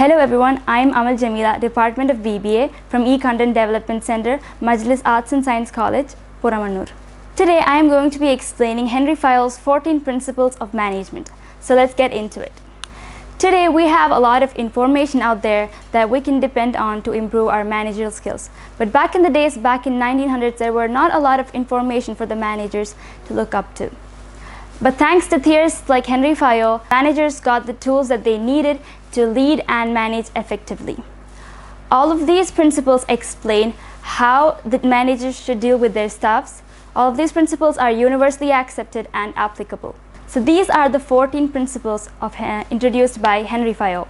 Hello everyone, I am Amal Jamila, Department of BBA from E-Content Development Center, Majlis Arts and Science College, Puramannur. Today I am going to be explaining Henry Fayol's 14 Principles of Management. So let's get into it. Today we have a lot of information out there that we can depend on to improve our managerial skills. But back in the days, back in 1900s, there were not a lot of information for the managers to look up to. But thanks to theorists like Henry Fayol, managers got the tools that they needed to lead and manage effectively. All of these principles explain how the managers should deal with their staffs. All of these principles are universally accepted and applicable. So these are the 14 principles introduced by Henry Fayol.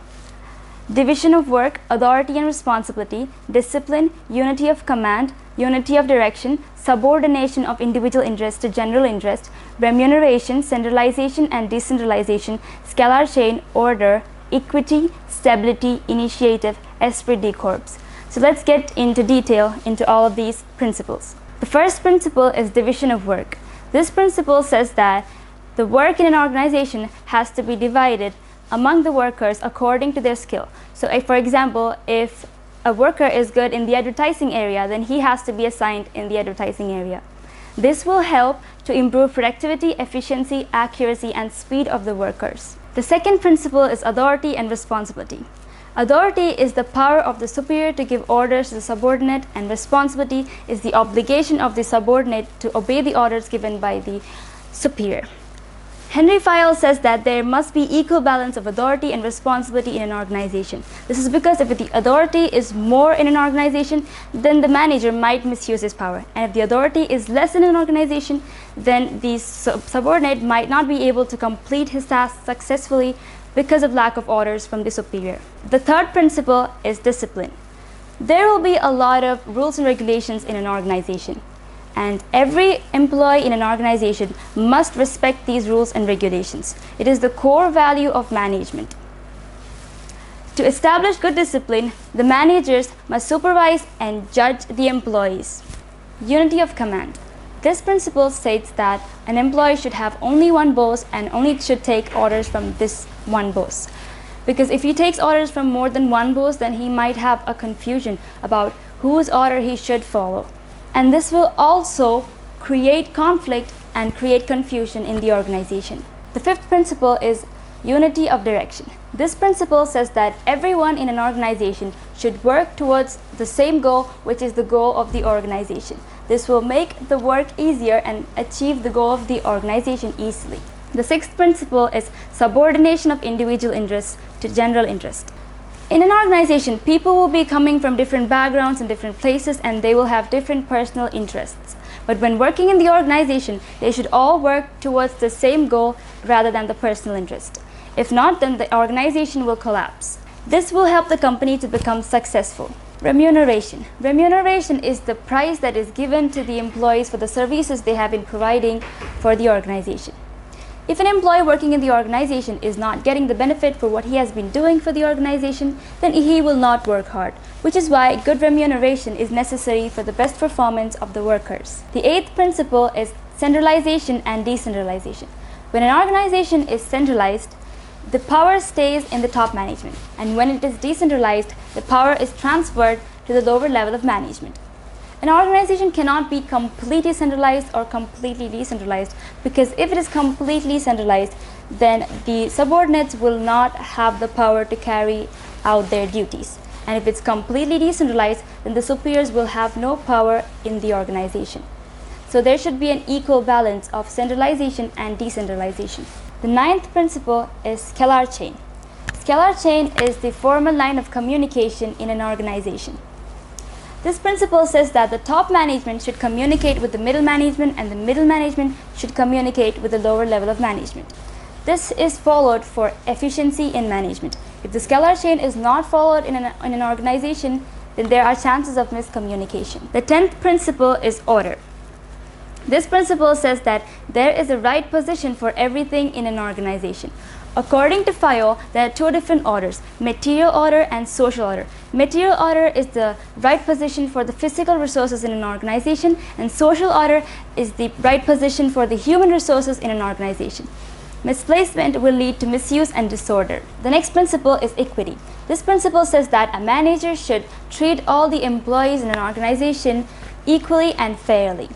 Division of work, authority and responsibility, discipline, unity of command, unity of direction, subordination of individual interest to general interest, remuneration, centralization and decentralization, scalar chain, order, equity, stability, initiative, esprit de corps. So let's get into detail into all of these principles. The first principle is division of work. This principle says that the work in an organization has to be divided among the workers according to their skill. So for example, if a worker is good in the advertising area, then he has to be assigned in the advertising area. This will help to improve productivity, efficiency, accuracy, and speed of the workers. The second principle is authority and responsibility. Authority is the power of the superior to give orders to the subordinate, and responsibility is the obligation of the subordinate to obey the orders given by the superior. Henry Fayol says that there must be equal balance of authority and responsibility in an organization. This is because if the authority is more in an organization, then the manager might misuse his power. And if the authority is less in an organization, then the subordinate might not be able to complete his task successfully because of lack of orders from the superior. The third principle is discipline. There will be a lot of rules and regulations in an organization, and every employee in an organization must respect these rules and regulations. It is the core value of management. To establish good discipline, the managers must supervise and judge the employees. Unity of command. This principle states that an employee should have only one boss and only should take orders from this one boss. Because if he takes orders from more than one boss, then he might have a confusion about whose order he should follow. And this will also create conflict and create confusion in the organization. The fifth principle is unity of direction. This principle says that everyone in an organization should work towards the same goal, which is the goal of the organization. This will make the work easier and achieve the goal of the organization easily. The sixth principle is subordination of individual interests to general interest. In an organization, people will be coming from different backgrounds and different places, and they will have different personal interests. But when working in the organization, they should all work towards the same goal rather than the personal interest. If not, then the organization will collapse. This will help the company to become successful. Remuneration. Remuneration is the price that is given to the employees for the services they have been providing for the organization. If an employee working in the organization is not getting the benefit for what he has been doing for the organization, then he will not work hard, which is why good remuneration is necessary for the best performance of the workers. The eighth principle is centralization and decentralization. When an organization is centralized, the power stays in the top management, and when it is decentralized, the power is transferred to the lower level of management. An organization cannot be completely centralized or completely decentralized, because if it is completely centralized, then the subordinates will not have the power to carry out their duties. And if it's completely decentralized, then the superiors will have no power in the organization. So there should be an equal balance of centralization and decentralization. The ninth principle is scalar chain. Scalar chain is the formal line of communication in an organization. This principle says that the top management should communicate with the middle management, and the middle management should communicate with the lower level of management. This is followed for efficiency in management. If the scalar chain is not followed in an organization, then there are chances of miscommunication. The 10th principle is order. This principle says that there is a right position for everything in an organization. According to Fayol, there are two different orders, material order and social order. Material order is the right position for the physical resources in an organization, and social order is the right position for the human resources in an organization. Misplacement will lead to misuse and disorder. The next principle is equity. This principle says that a manager should treat all the employees in an organization equally and fairly.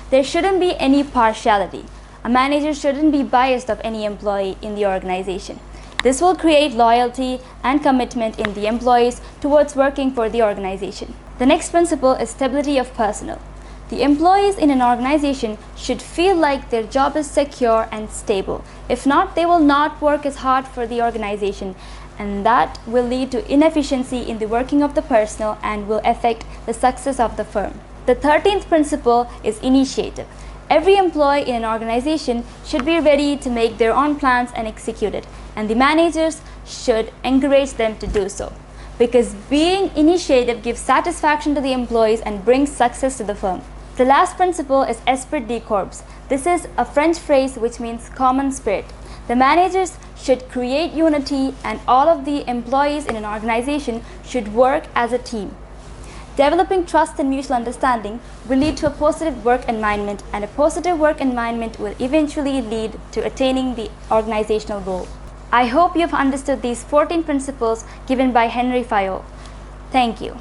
There shouldn't be any partiality. A manager shouldn't be biased of any employee in the organization. This will create loyalty and commitment in the employees towards working for the organization. The next principle is stability of personnel. The employees in an organization should feel like their job is secure and stable. If not, they will not work as hard for the organization, and that will lead to inefficiency in the working of the personnel and will affect the success of the firm. The 13th principle is initiative. Every employee in an organization should be ready to make their own plans and execute it, and the managers should encourage them to do so, because being initiative gives satisfaction to the employees and brings success to the firm. The last principle is esprit de corps. This is a French phrase which means common spirit. The managers should create unity, and all of the employees in an organization should work as a team. Developing trust and mutual understanding will lead to a positive work environment, and a positive work environment will eventually lead to attaining the organizational goal. I hope you've understood these 14 principles given by Henry Fayol. Thank you.